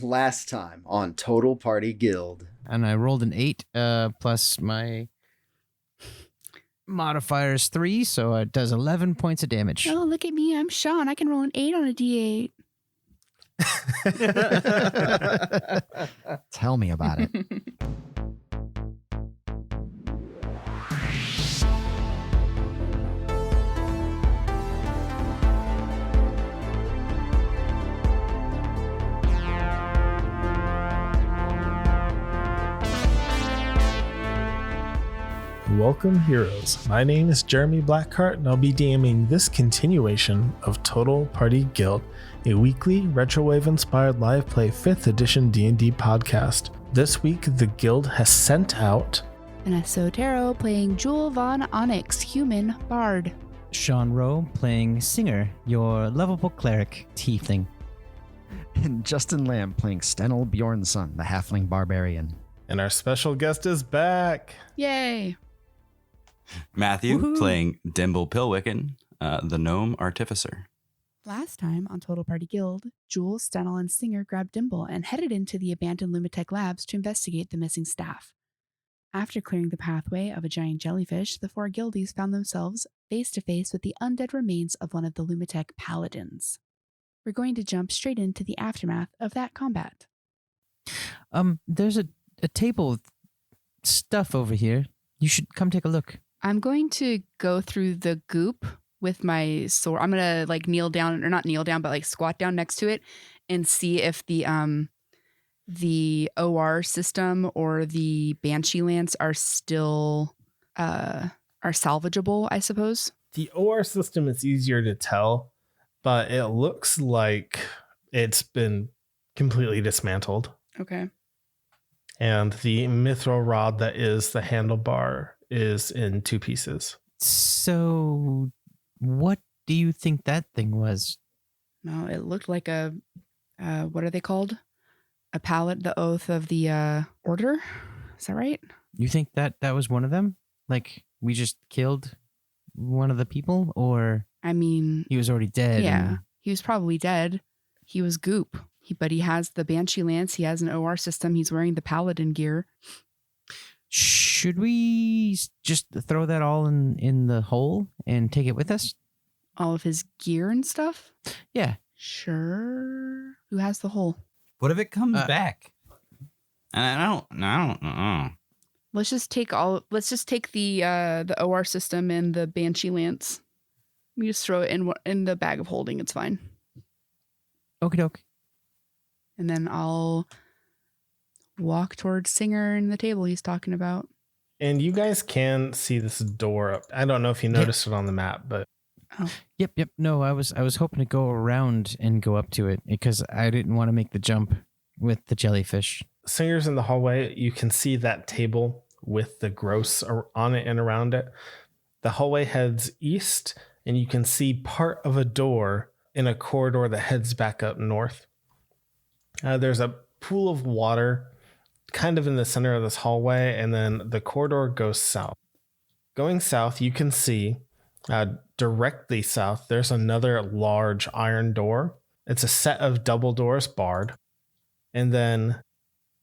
Last time on Total Party Guild. And I rolled an 8 plus my modifier is 3, so it does 11 points of damage. Oh, look at me. I'm Sean. I can roll an 8 on a D8. Tell me about it. Welcome, heroes. My name is Jeremy Blackheart, and I'll be DMing this continuation of Total Party Guild, a weekly retrowave-inspired live play 5th edition D&D podcast. This week, the guild has sent out Vanessa Otero playing Jewel Von Onyx, human bard. Sean Rowe playing Singer, your lovable cleric tiefling. And Justin Lamb playing Stennel Bjornsson, the halfling barbarian. and our special guest is back. Yay. Matthew Woohoo. playing Dimble Pillwicken, the gnome artificer. Last time on Total Party Guild, Jewel, Stennel, and Singer grabbed Dimble and headed into the abandoned Lumitech labs to investigate the missing staff. After clearing the pathway of a giant jellyfish, the four guildies found themselves face to face with the undead remains of one of the Lumitech paladins. We're going to jump straight into the aftermath of that combat. There's a table with stuff over here. You should come take a look. I'm going to go through the goop with my sword. I'm going to kneel down, or not kneel down, but squat down next to it and see if the OR system or the Banshee Lance are still are salvageable, I suppose. The OR system is easier to tell, but it looks like it's been completely dismantled. Okay. And the mithril rod that is the handlebar is in two pieces. So, what do you think that thing was? No, it looked like a what are they called? A pallet, the oath of the order. Is that right? You think that was one of them? Like, we just killed one of the people? Or I mean, he was already dead? yeah, he was probably dead. He was goop. But he has the Banshee Lance. He has an OR system. He's wearing the Paladin gear. Should we just throw that all in the hole and take it with us? All of his gear and stuff? Yeah. Sure. Who has the hole? What if it comes back? And I don't. Let's just take the OR system and the Banshee Lance. We just throw it in the bag of holding. It's fine. Okie doke. And then I'll walk towards Singer and the table he's talking about. And you guys can see this door up. I don't know if you noticed it on the map, but Yep. No, I was hoping to go around and go up to it because I didn't want to make the jump with the jellyfish. Singer's in the hallway. You can see that table with the gross on it and around it. The hallway heads east, and you can see part of a door in a corridor that heads back up north. There's a pool of water kind of in the center of this hallway, and then the corridor goes south. Going south, you can see directly south, there's another large iron door. It's a set of double doors barred. And then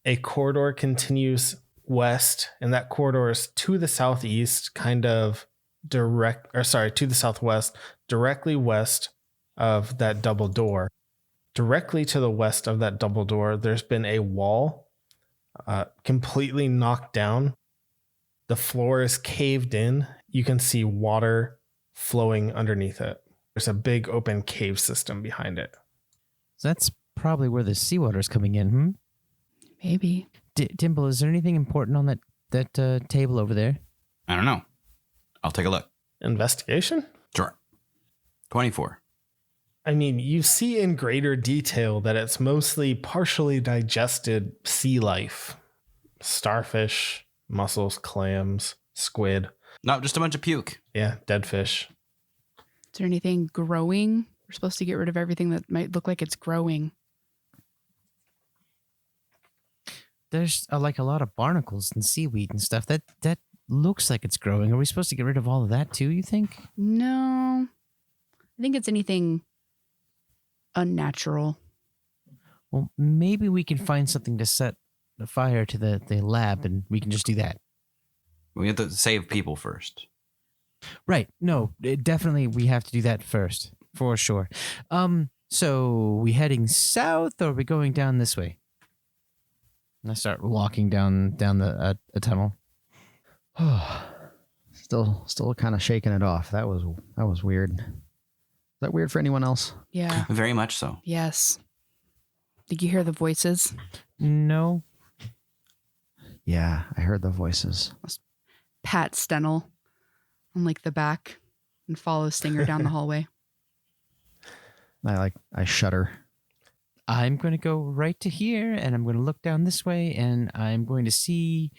a corridor continues west, and that corridor is to the southeast, to the southwest, directly west of that double door. Directly to the west of that double door, there's been a wall completely knocked down. The floor is caved in. You can see water flowing underneath it. There's a big open cave system behind it. So that's probably where the seawater is coming in, Maybe. Dimble, is there anything important on that table over there? I don't know. I'll take a look. Investigation? Sure. 24. I mean, you see in greater detail that it's mostly partially digested sea life. Starfish, mussels, clams, squid. No, just a bunch of puke. Yeah, dead fish. Is there anything growing? We're supposed to get rid of everything that might look like it's growing. There's a lot of barnacles and seaweed and stuff. That looks like it's growing. Are we supposed to get rid of all of that too, you think? No. I think it's anything unnatural. Well, maybe we can find something to set the fire to the lab, and we can just do that. We have to save people first. Right. No, definitely we have to do that first, for sure. So we heading south, or are we going down this way? And I start walking down the a tunnel. Still kind of shaking it off. That was weird. Is that weird for anyone else? Yeah. Very much so. Yes. Did you hear the voices? No. Yeah, I heard the voices. Pat Stennel on like the back and follow Stinger down the hallway. I shudder. I'm going to go right to here, and I'm going to look down this way, and I'm going to see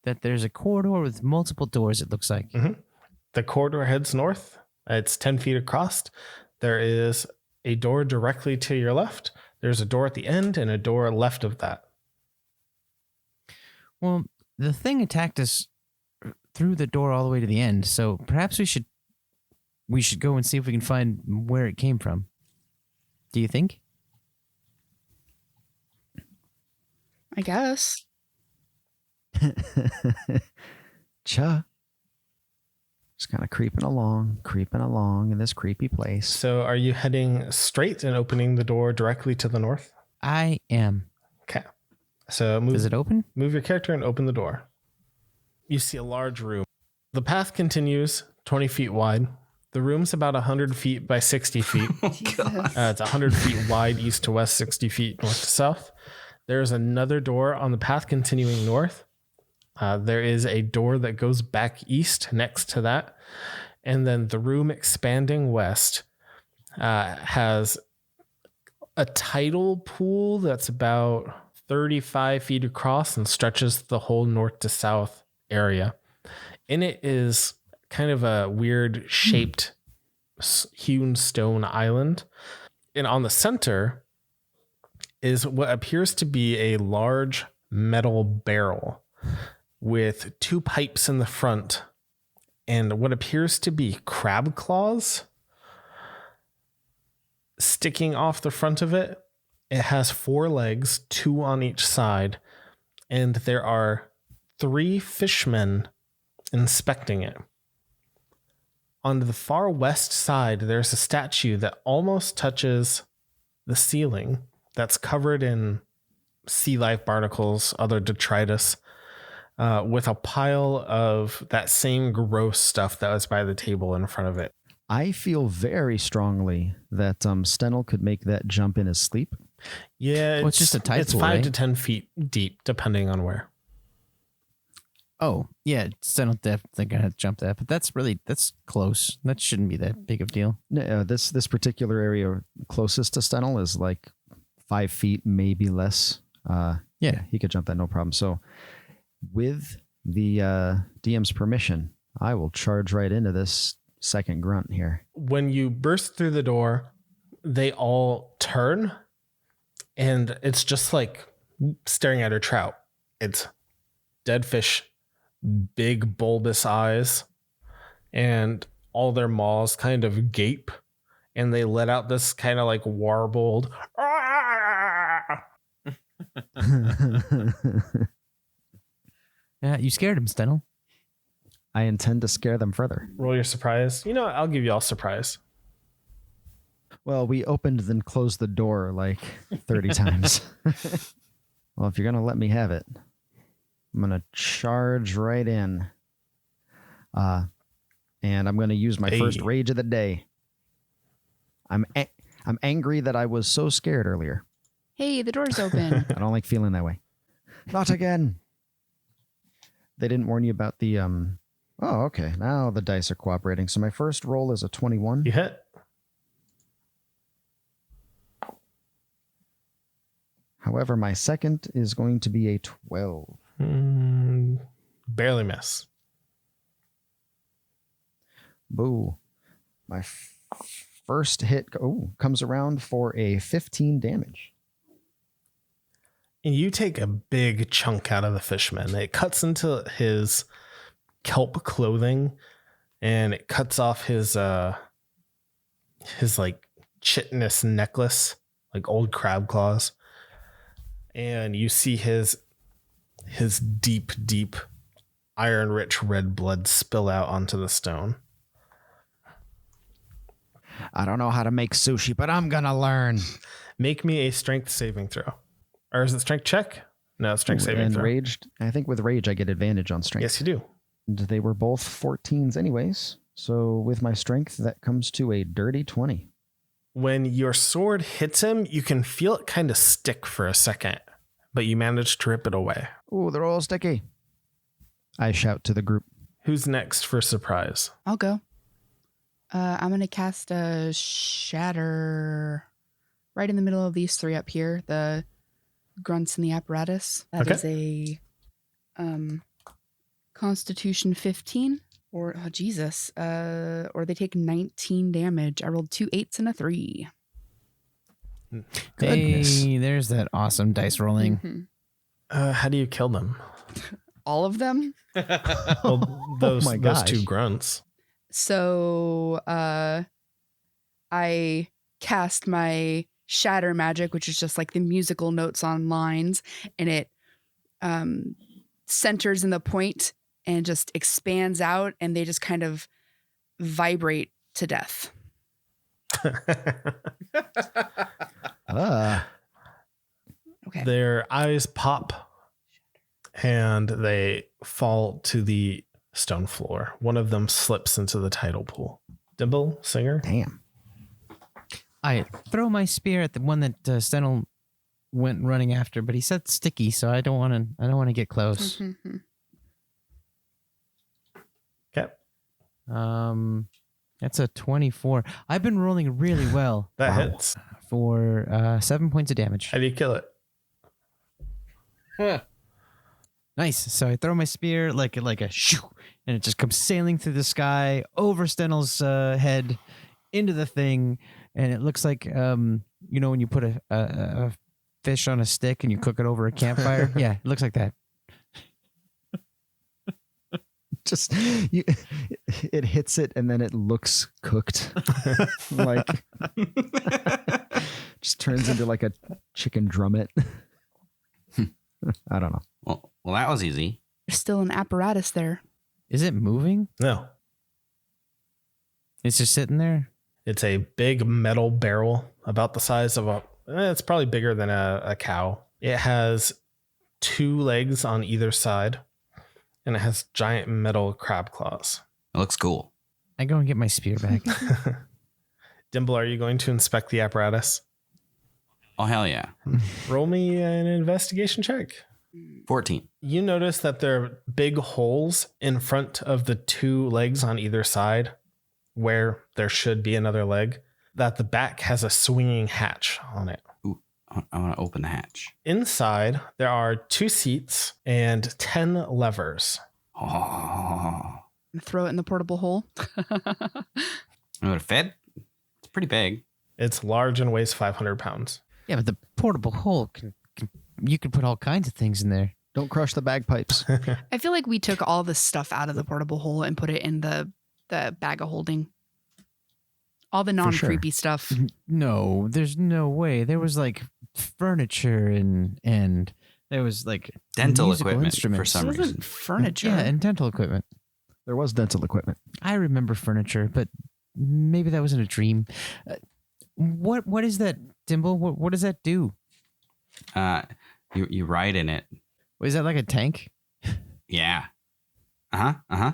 that there's a corridor with multiple doors, it looks like. Mm-hmm. The corridor heads north. It's 10 feet across. There is a door directly to your left. There's a door at the end and a door left of that. Well, the thing attacked us through the door all the way to the end, so perhaps we should go and see if we can find where it came from. Do you think? I guess. Cha. Just kind of creeping along in this creepy place. So are you heading straight and opening the door directly to the north? I am. Okay. So Is it open? move your character and open the door. You see a large room. The path continues 20 feet wide. The room's about 100 feet by 60 feet. It's 100 feet wide east to west, 60 feet north to south. There's another door on the path continuing north. There is a door that goes back east next to that. And then the room expanding west has a tidal pool that's about 35 feet across and stretches the whole north to south area. In it is kind of a weird shaped hewn stone island. And on the center is what appears to be a large metal barrel with two pipes in the front and what appears to be crab claws sticking off the front of it. It has 4 legs, 2 on each side, and there are 3 fishmen inspecting it. On the far west side, there's a statue that almost touches the ceiling that's covered in sea life barnacles, other detritus, with a pile of that same gross stuff that was by the table in front of it. I feel very strongly that Stennel could make that jump in his sleep. Yeah, Well, it's just a tide It's pool, 5 right? to 10 feet deep, depending on where. Oh, yeah. Still definitely going to jump that, but that's close. That shouldn't be that big of a deal. No, this particular area closest to Stennel is like 5 feet, maybe less. Yeah, he could jump that no problem. So with the DM's permission, I will charge right into this second grunt here. When you burst through the door, they all turn, and it's just like staring at a trout. It's dead fish, big bulbous eyes, and all their maws kind of gape, and they let out this kind of like warbled Yeah, you scared him, Stennel. I intend to scare them further. roll your surprise. You know what? I'll give you all surprise. Well, we opened then closed the door like 30 times. Well, if you're going to let me have it, I'm going to charge right in. And I'm going to use my first rage of the day. I'm angry that I was so scared earlier. Hey, the door's open. I don't like feeling that way. Not again. They didn't warn you about the oh, okay. Now the dice are cooperating. So my first roll is a 21. You hit. However, my second is going to be a 12. Barely miss. Boo. My first hit comes around for a 15 damage. And you take a big chunk out of the fishman. It cuts into his kelp clothing, and it cuts off his like chitinous necklace, like old crab claws. and you see his deep, deep, iron-rich red blood spill out onto the stone. I don't know how to make sushi, but I'm gonna learn. Make me a strength saving throw. Or is it strength check? No, strength saving And throw. raged. I think with rage I get advantage on strength. Yes, you do. And they were both 14s anyways. So with my strength, that comes to a dirty 20. When your sword hits him, you can feel it kind of stick for a second, but you manage to rip it away. Ooh, they're all sticky. I shout to the group. Who's next for surprise? I'll go. I'm going to cast a shatter right in the middle of these three up here. The grunts in the apparatus. That Okay. is a Constitution 15. Or, oh, Jesus. Or they take 19 damage. I rolled 2 8s and a 3. Goodness. Hey, there's that awesome dice rolling. Mhm. How do you kill them? All of them? Well, those my those gosh. two grunts. So I cast my shatter magic, which is just like the musical notes on lines, and it centers in the point and just expands out, and they just kind of vibrate to death. Okay. Their eyes pop and they fall to the stone floor. One of them slips into the tidal pool. Dimble, Singer. Damn. I throw my spear at the one that Stennel went running after, but he said sticky, so I don't want to get close. Mhm. Okay. That's a 24. I've been rolling really well That Wow. hits. for 7 points of damage. How do you kill it? Nice. So I throw my spear like a shoo, and it just comes sailing through the sky over Stennel's head into the thing, and it looks like when you put a fish on a stick and you cook it over a campfire. Yeah, it looks like that. Just it hits it and then it looks cooked. Like just turns into like a chicken drummet. I don't know. Well, that was easy. There's still an apparatus there. Is it moving? No. It's just sitting there. It's a big metal barrel about the size of it's probably bigger than a cow. It has 2 legs on either side, and it has giant metal crab claws. It looks cool. I go and get my spear back. Dimble, are you going to inspect the apparatus? Oh, hell yeah. Roll me an investigation check. 14. You notice that there are big holes in front of the 2 legs on either side where there should be another leg, that the back has a swinging hatch on it. Ooh, I want to open the hatch. Inside, there are 2 seats and 10 levers. Oh. Throw it in the portable hole. Would it fit? It's pretty big. It's large and weighs 500 pounds. Yeah, but the portable hole you can put all kinds of things in there. Don't crush the bagpipes. I feel like we took all the stuff out of the portable hole and put it in the bag of holding. All the non-creepy stuff. No, there's no way. There was like furniture and there was like Dental musical equipment for instruments. some It reason. wasn't furniture. Yeah, and dental equipment. There was dental equipment. I remember furniture, but maybe that wasn't a dream. What is that, Dimble? What does that do? You ride in it. Is that like a tank? Yeah. Uh-huh.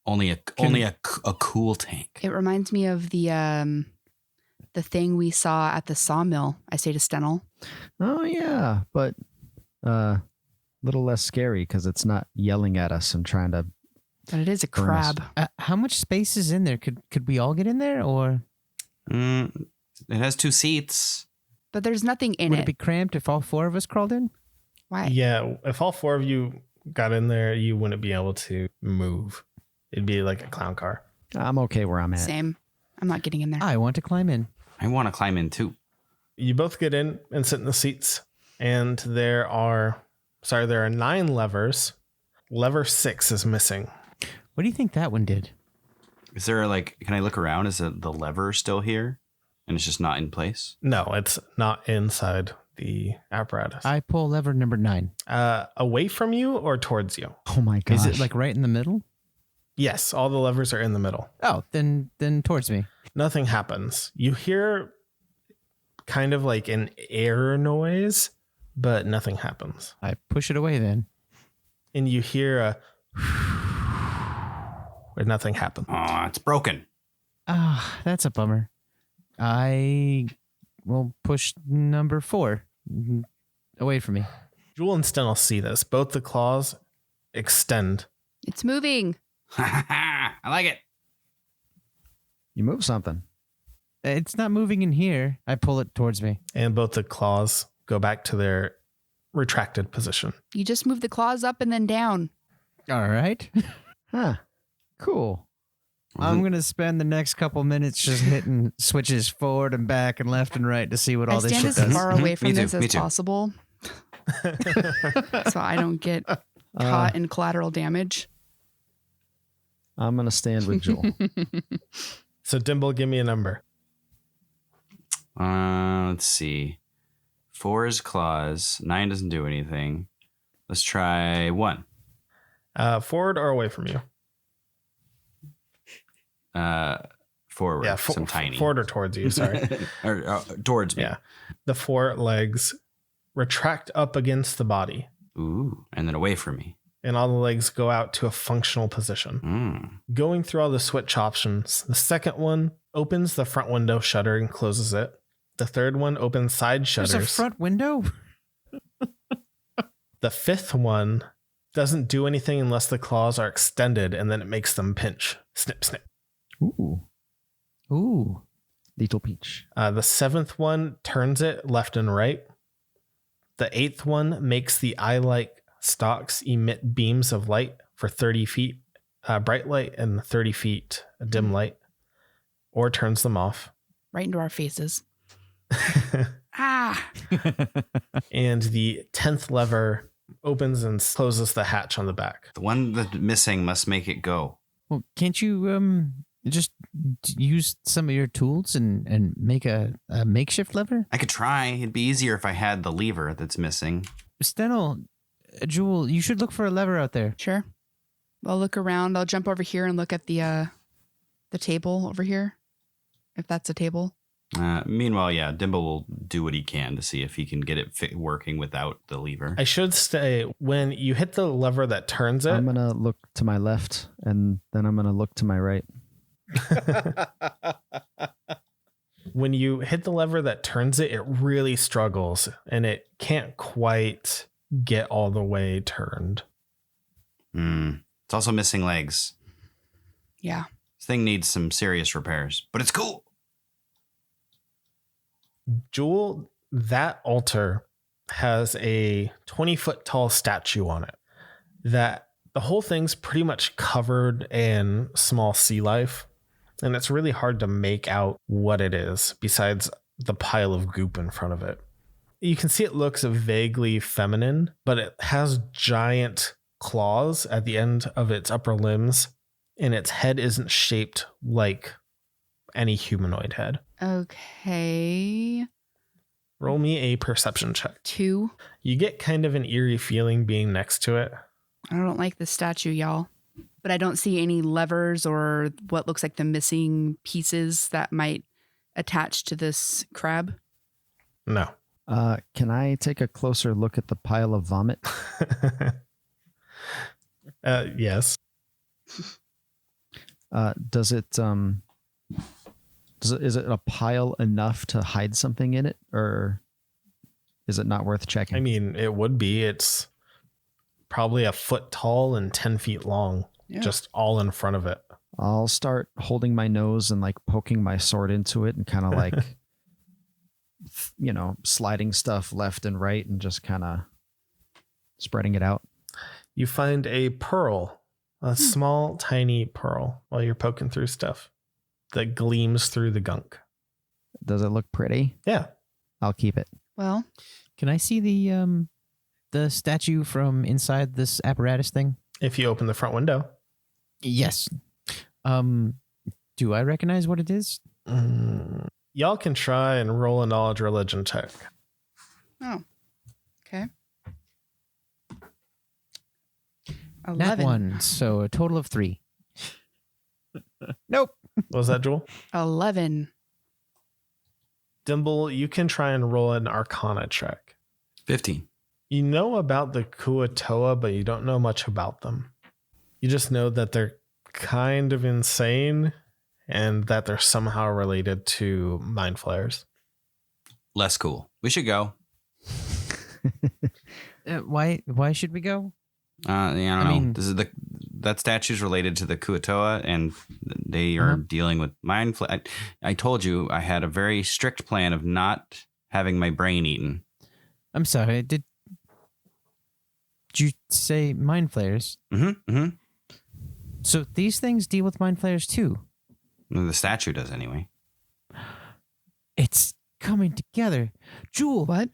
Only a cool tank. It reminds me of the thing we saw at the sawmill. I say to Stennel. Oh yeah, but little less scary because it's not yelling at us and trying to. But it is a Burn us. crab. How much space is in there? Could we all get in there, or It has 2 seats. But there's nothing in would it. it be cramped if all 4 of us crawled in? Why? Yeah, if all 4 of you got in there, you wouldn't be able to move. It'd be like a clown car. I'm okay where I'm at. Same. I'm not getting in there. I want to climb in. I want to climb in too. You both get in and sit in the seats, and there are 9 levers. Lever 6 is missing. What do you think that one did? Is there can I look around? Is the lever still here? And it's just not in place? No, it's not inside the apparatus. I pull lever number 9. Away from you or towards you? Oh my gosh. Is it like right in the middle? Yes, all the levers are in the middle. Oh, then towards me. Nothing happens. You hear kind of like an air noise, but nothing happens. I push it away then. And you hear a where nothing happened. Oh, it's broken. Ah, that's a bummer. I will push number 4 away from me. Jewel and Stennel see this. Both the claws extend. It's moving. I like it. You move something. It's not moving in here. I pull it towards me. And both the claws go back to their retracted position. You just move the claws up and then down. All right. Huh. Cool. I'm going to spend the next couple minutes just hitting switches forward and back and left and right to see what I all this stand shit as does. far away from Me too, this me as too. possible so I don't get caught in collateral damage. I'm going to stand with Jewel. So Dimble, give me a number. Let's see. 4 is claws. 9 doesn't do anything. Let's try 1. Forward or away from you? Forward. Yeah, some tiny. forward or towards you, sorry. or towards me. Yeah. The 4 legs retract up against the body, Ooh, and then away from me. and all the legs go out to a functional position. Mm. Going through all the switch options, the second one opens the front window shutter and closes it. The third one opens side shutters. There's a front window? The fifth one doesn't do anything unless the claws are extended, and then it makes them pinch. Snip, snip. Ooh. Ooh. Little peach. The seventh one turns it left and right. The eighth one makes the eye-like stalks emit beams of light for 30 feet bright light and 30 feet dim light, or turns them off. Right into our faces. Ah! And the 10th lever opens and closes the hatch on the back. The one that's missing must make it go. Well, can't you just use some of your tools and make a makeshift lever? I could try. It'd be easier if I had the lever that's missing. Stennel, Jewel, you should look for a lever out there. Sure. I'll look around. I'll jump over here and look at the table over here, if that's a table. Meanwhile, yeah, Dimble will do what he can to see if he can get it working without the lever. I should say, when you hit the lever that turns it, I'm going to look to my left, and then I'm going to look to my right. when you hit the lever that turns it, it really struggles and it can't quite get all the way turned. It's also missing legs. Yeah. This thing needs some serious repairs, but it's cool. Jewel, that altar has a 20-foot tall statue on it. That the whole thing's pretty much covered in small sea life, and it's really hard to make out what it is besides the pile of goop in front of it. You can see it looks vaguely feminine, but it has giant claws at the end of its upper limbs, and its head isn't shaped like any humanoid head. Okay. Roll me a perception check. 2. You get kind of an eerie feeling being next to it. I don't like the statue, y'all. But I don't see any levers or what looks like the missing pieces that might attach to this crab. No. Can I take a closer look at the pile of vomit? Yes. Is it a pile enough to hide something in it, or is it not worth checking? I mean, it would be. It's probably a foot tall and 10 feet long, just all in front of it. I'll start holding my nose and like poking my sword into it and kind of like, sliding stuff left and right and just kind of spreading it out. You find a pearl, a small, tiny pearl, while you're poking through stuff that gleams through the gunk. Does it look pretty? Yeah. I'll keep it. Well, Can I see the statue from inside this apparatus thing? If you open the front window. Yes. Do I recognize what it is? Y'all can try and roll a knowledge religion check. Oh. Okay. Nat 11. 1, so a total of 3. Nope. What was that, Jewel? 11. Dimble, you can try and roll an arcana check. 15. You know about the Kuatoa, but you don't know much about them. You just know that they're kind of insane and that they're somehow related to mind flayers. Less cool. We should go. Why should we go? I don't know. mean- This is that statue's related to the Kuatoa, and they are dealing with mind flay. I told you I had a very strict plan of not having my brain eaten. I'm sorry. Did you say mind flayers? Mm-hmm. So these things deal with mind flayers too. The statue does anyway. It's coming together. Jewel. What?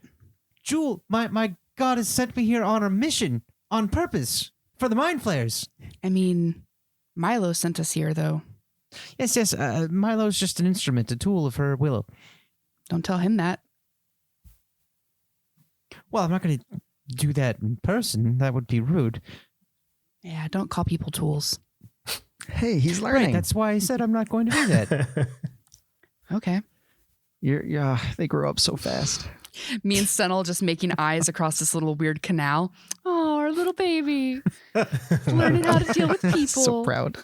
Jewel, my God has sent me here on a mission on purpose for the mind flayers. I mean, Milo sent us here, though. Yes. Milo's just an instrument, a tool of her willow. Don't tell him that. Well, I'm not going to do that in person. That would be rude. Yeah, don't call people tools. Hey, he's learning. Right, that's why I said I'm not going to do that. Okay. They grow up so fast. Me and Stennel just making eyes across this little weird canal. Oh, our little baby. Learning how to deal with people. So proud.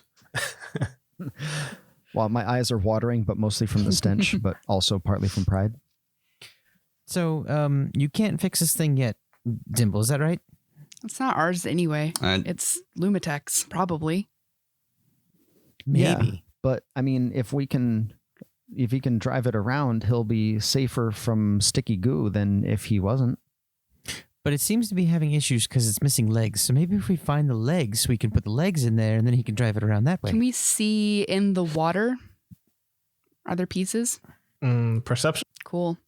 Well, my eyes are watering, but mostly from the stench, but also partly from pride. So, you can't fix this thing yet, Dimble, is that right? It's not ours anyway. It's Lumitech's, probably. Maybe. Yeah, but I mean, if he can drive it around, he'll be safer from sticky goo than if he wasn't. But it seems to be having issues because it's missing legs. So maybe if we find the legs, we can put the legs in there and then he can drive it around that way. Can we see in the water? Are there pieces? Perception. Cool.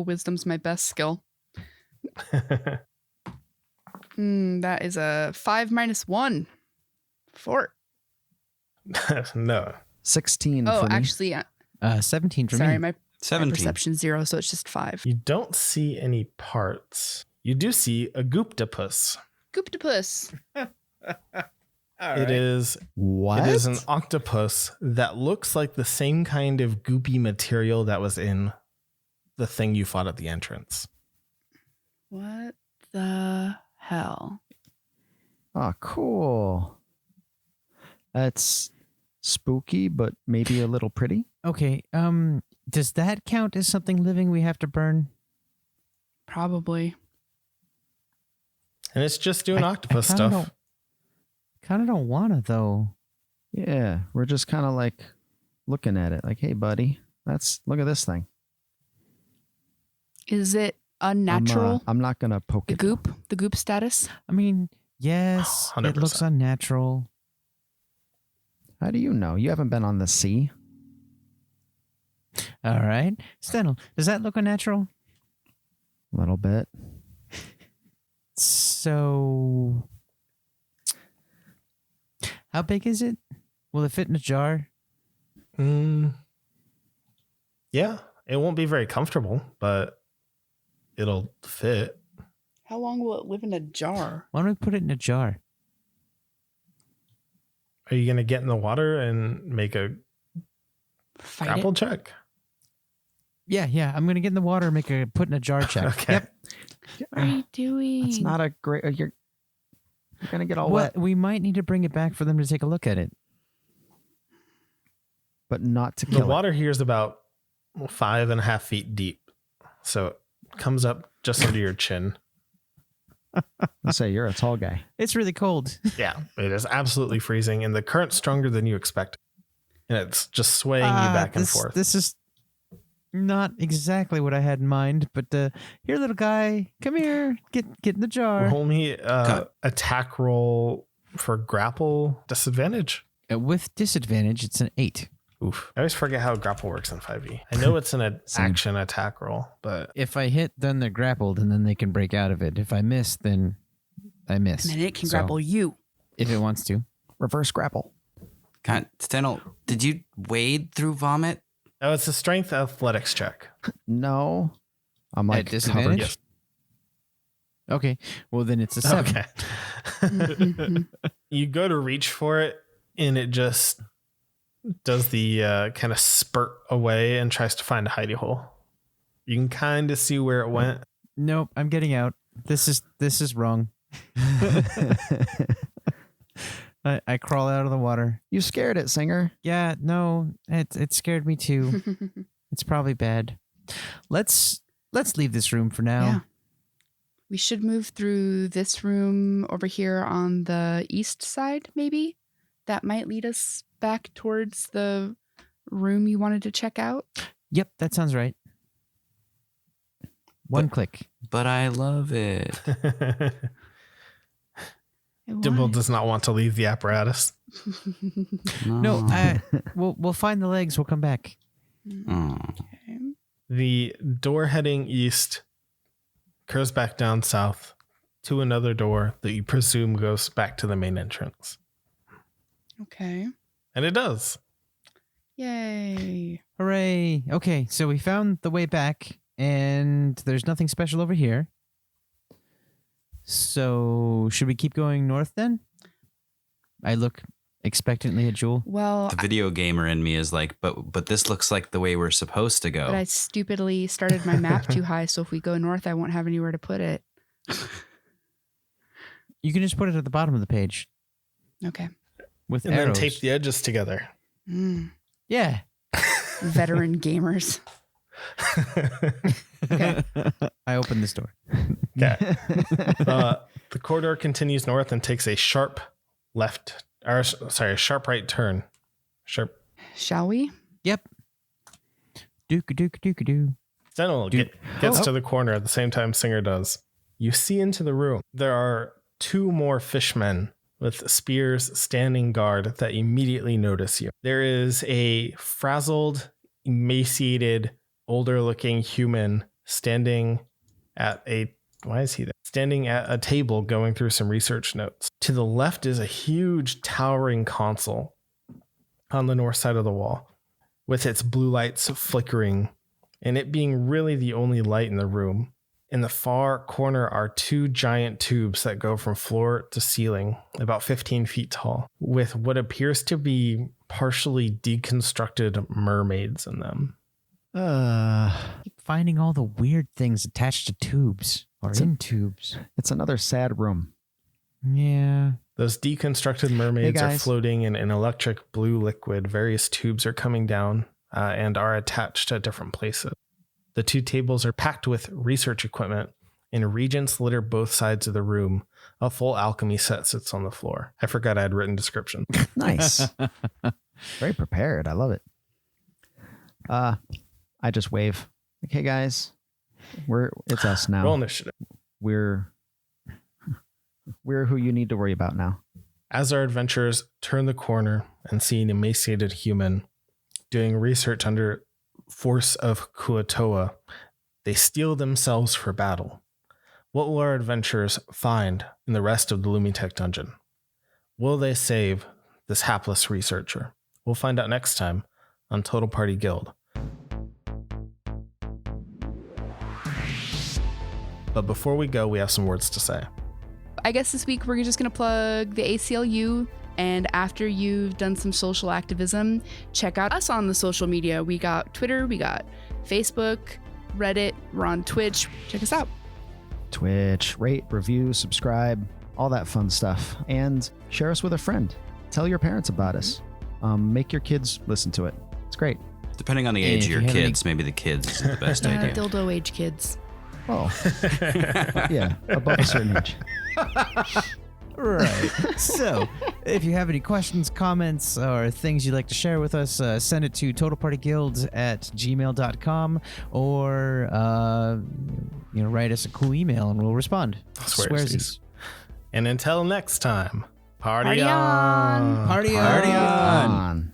Wisdom's my best skill. That is a 5 minus 1. 4. No. 16 Oh, for me. actually, 17 for sorry, me. my 17. perception 0, so it's just 5. You don't see any parts. You do see a gooptopus. Gooptopus. It is What? It is an octopus that looks like the same kind of goopy material that was in the thing you fought at the entrance. What the hell? Oh, cool. That's spooky, but maybe a little pretty. Okay, does that count as something living we have to burn? Probably. And it's just doing octopus I kinda stuff. Kind of don't want to, though. Yeah, we're just kind of like looking at it like, hey, buddy, look at this thing. Is it unnatural? I'm not going to poke The it. goop status? I mean, yes, it 100%. looks unnatural. How do you know? You haven't been on the sea. All right. Stennel, does that look unnatural? A little bit. So, how big is it? Will it fit in a jar? Yeah, it won't be very comfortable, but it'll fit. How long will it live in a jar? Why don't we put it in a jar? Are you going to get in the water and make a Fight grapple it? check? Yeah. I'm gonna get in the water and put in a jar check. Okay. Yep. What are you doing? That's not a great. You're going to get all Well, wet, we might need to bring it back for them to take a look at it. but not to The kill water here is about 5.5 feet deep. So it comes up just under your chin. it. Let's say you're a tall guy. It's really cold. Yeah, it is absolutely freezing, and the current's stronger than you expect. And it's just swaying you back and forth. This is not exactly what I had in mind, but here, little guy, come here, get in the jar. Roll me attack roll for grapple disadvantage. With disadvantage, it's an 8. Oof. I always forget how grapple works in 5e. I know it's an action attack roll, but If I hit, then they're grappled, and then they can break out of it. If I miss, then I miss. And then it can So, grapple you. if it wants to. Reverse grapple. God, Stennel, did you wade through vomit? Oh, it's a strength athletics check. No. I'm like At disadvantage? covered. Okay. Well, then it's a 7. Okay. You go to reach for it, and it just does the kind of spurt away and tries to find a hidey hole. You can kind of see where it went. Nope, I'm getting out. This is wrong. I crawl out of the water. You scared it, Singer. Yeah, no, it scared me too. It's probably bad. Let's leave this room for now. Yeah. We should move through this room over here on the east side, maybe. That might lead us back towards the room you wanted to check out. Yep, that sounds right. One click. But I love it. Dimble does not want to leave the apparatus. No, we'll find the legs. We'll come back. Oh. Okay. The door heading east curves back down south to another door that you presume goes back to the main entrance. Okay. And it does. Yay. Hooray. Okay, so we found the way back, and there's nothing special over here. So should we keep going north then? I look expectantly at Jewel. Well, The video gamer in me is like, but this looks like the way we're supposed to go. but I stupidly started my map too high, so if we go north, I won't have anywhere to put it. You can just put it at the bottom of the page Okay. with And arrows. then tape the edges together. Yeah. Veteran gamers. Okay. I opened this door. Okay. The corridor continues north and takes a sharp left, or sorry, a sharp right turn. Sharp. Shall we? Yep. Dook-a-dook-a-dook-a-doo. Stennel gets to the corner at the same time Singer does. You see into the room. There are 2 more fishmen with spears standing guard that immediately notice you. There is a frazzled, emaciated, older-looking human standing at a table going through some research notes. To the left is a huge towering console on the north side of the wall with its blue lights flickering and it being really the only light in the room. In the far corner are 2 giant tubes that go from floor to ceiling, about 15 feet tall, with what appears to be partially deconstructed mermaids in them. Keep finding all the weird things attached to tubes or in tubes. It's another sad room. Yeah. Those deconstructed mermaids are guys. floating in an electric blue liquid. Various tubes are coming down and are attached at different places. The 2 tables are packed with research equipment, and reagents litter both sides of the room. A full alchemy set sits on the floor. I forgot I had written description. Nice. Very prepared. I love it. I just wave. Like, hey guys, it's us now. Roll initiative. We're who you need to worry about now. As our adventurers turn the corner and see an emaciated human doing research under force of Kuatoa, they steel themselves for battle. What will our adventurers find in the rest of the Lumitech dungeon? Will they save this hapless researcher? We'll find out next time on Total Party Guild. But before we go, we have some words to say. I guess this week we're just going to plug the ACLU. And after you've done some social activism, check out us on the social media. We got Twitter, we got Facebook, Reddit, we're on Twitch. Check us out. Twitch, rate, review, subscribe, all that fun stuff. And share us with a friend. Tell your parents about us. Make your kids listen to it. It's great. Depending on the age of your kids, maybe the kids isn't the best idea. Dildo age kids. Oh, yeah, above a certain age. Right. So, if you have any questions, comments, or things you'd like to share with us, send it to totalpartyguild@gmail.com or write us a cool email and we'll respond. Swearsies. And until next time, Party on. Party Party on. on. On.